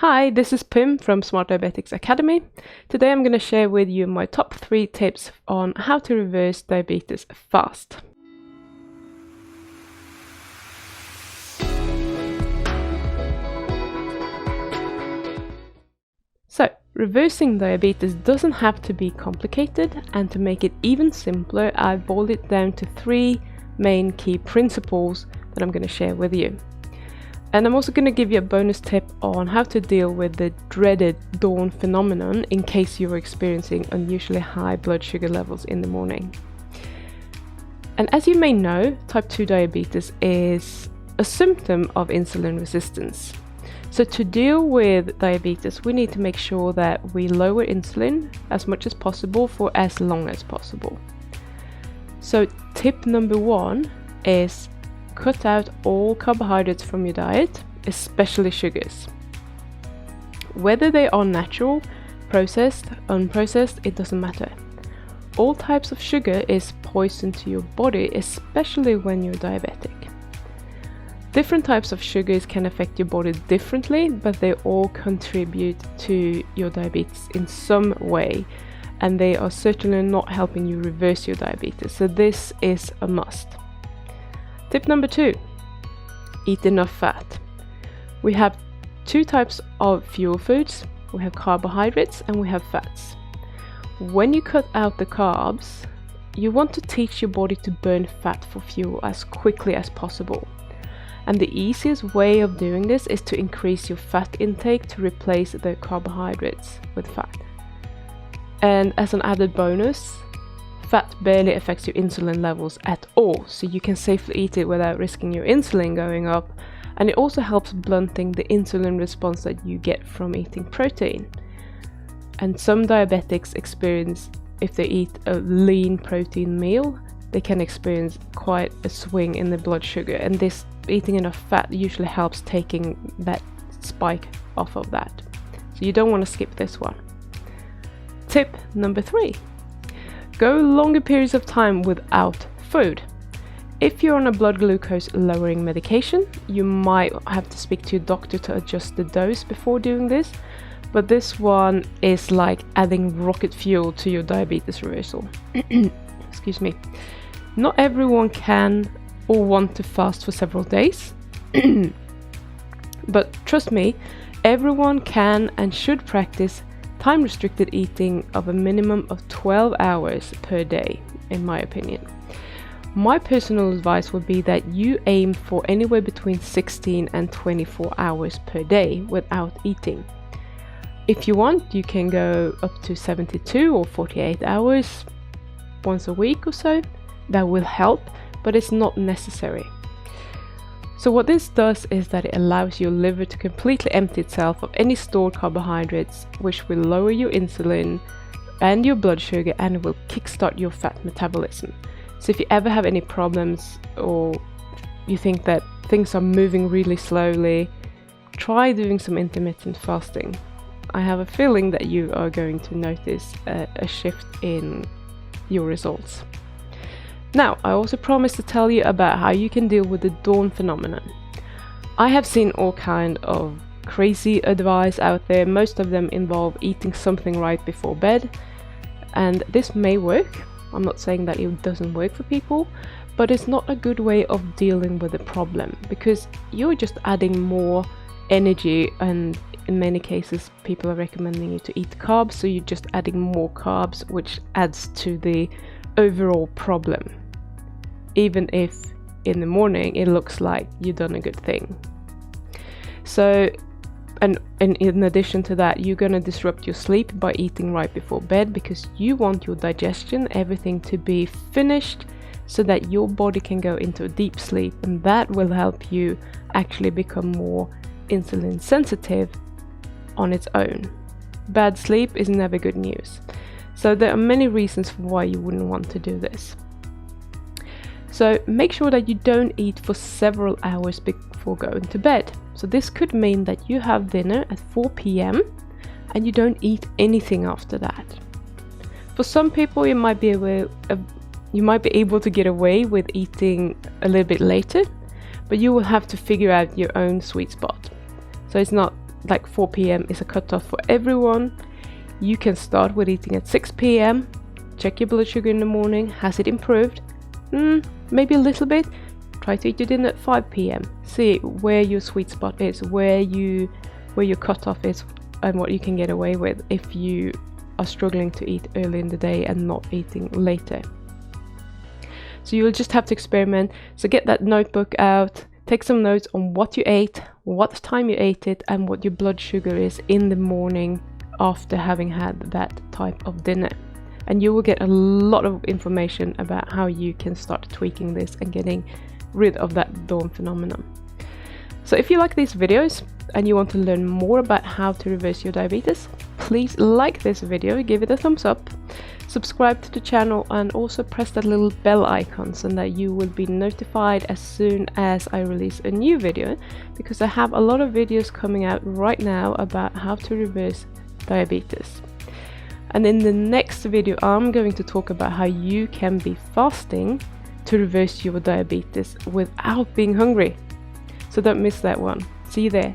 Hi, this is Pim from Smart Diabetics Academy. Today I'm going to share with you my top 3 tips on how to reverse diabetes fast. So, reversing diabetes doesn't have to be complicated, and to make it even simpler, I've boiled it down to 3 main key principles that I'm going to share with you. And I'm also going to give you a bonus tip on how to deal with the dreaded dawn phenomenon in case you're experiencing unusually high blood sugar levels in the morning. And as you may know, type 2 diabetes is a symptom of insulin resistance. So to deal with diabetes, we need to make sure that we lower insulin as much as possible for as long as possible. So tip number 1 is cut out all carbohydrates from your diet, especially sugars. Whether they are natural, processed, unprocessed, it doesn't matter. All types of sugar is poison to your body, especially when you're diabetic. Different types of sugars can affect your body differently, but they all contribute to your diabetes in some way, and they are certainly not helping you reverse your diabetes, so this is a must. Tip number 2, eat enough fat. We have 2 types of fuel foods. We have carbohydrates and we have fats. When you cut out the carbs, you want to teach your body to burn fat for fuel as quickly as possible. And the easiest way of doing this is to increase your fat intake to replace the carbohydrates with fat. And as an added bonus, fat barely affects your insulin levels at all, so you can safely eat it without risking your insulin going up, and it also helps blunting the insulin response that you get from eating protein. And some diabetics experience, if they eat a lean protein meal, they can experience quite a swing in the blood sugar, and this eating enough fat usually helps taking that spike off of that. So you don't want to skip this one. Tip number 3. Go longer periods of time without food. If you're on a blood glucose lowering medication, you might have to speak to your doctor to adjust the dose before doing this, but this one is like adding rocket fuel to your diabetes reversal. Excuse me. Not everyone can or want to fast for several days, but trust me, everyone can and should practice time-restricted eating of a minimum of 12 hours per day, in my opinion. My personal advice would be that you aim for anywhere between 16 and 24 hours per day without eating. If you want, you can go up to 72 or 48 hours once a week or so. That will help, but it's not necessary. So what this does is that it allows your liver to completely empty itself of any stored carbohydrates, which will lower your insulin and your blood sugar, and it will kickstart your fat metabolism. So if you ever have any problems or you think that things are moving really slowly, try doing some intermittent fasting. I have a feeling that you are going to notice a shift in your results. Now, I also promised to tell you about how you can deal with the dawn phenomenon. I have seen all kind of crazy advice out there. Most of them involve eating something right before bed, and this may work. I'm not saying that it doesn't work for people, but it's not a good way of dealing with the problem, because you're just adding more energy, and in many cases people are recommending you to eat carbs, so you're just adding more carbs, which adds to the overall problem, even if in the morning it looks like you've done a good thing. So, and in addition to that, you're going to disrupt your sleep by eating right before bed, because you want your digestion, everything to be finished so that your body can go into a deep sleep, and that will help you actually become more insulin sensitive on its own. Bad sleep is never good news. So there are many reasons for why you wouldn't want to do this. So make sure that you don't eat for several hours before going to bed. So this could mean that you have dinner at 4 p.m. and you don't eat anything after that. For some people, you might be able to get away with eating a little bit later, but you will have to figure out your own sweet spot. So it's not like 4 p.m. is a cutoff for everyone. You can start with eating at 6 p.m. Check your blood sugar in the morning. Has it improved? Maybe a little bit. Try to eat your dinner at 5 p.m. See where your sweet spot is, where your cutoff is, and what you can get away with if you are struggling to eat early in the day and not eating later. So you'll just have to experiment. So get that notebook out, take some notes on what you ate, what time you ate it, and what your blood sugar is in the morning after having had that type of dinner. And you will get a lot of information about how you can start tweaking this and getting rid of that dawn phenomenon. So if you like these videos and you want to learn more about how to reverse your diabetes, please like this video, give it a thumbs up, subscribe to the channel, and also press that little bell icon so that you will be notified as soon as I release a new video, because I have a lot of videos coming out right now about how to reverse diabetes. And in the next video I'm going to talk about how you can be fasting to reverse your diabetes without being hungry. So don't miss that one. See you there.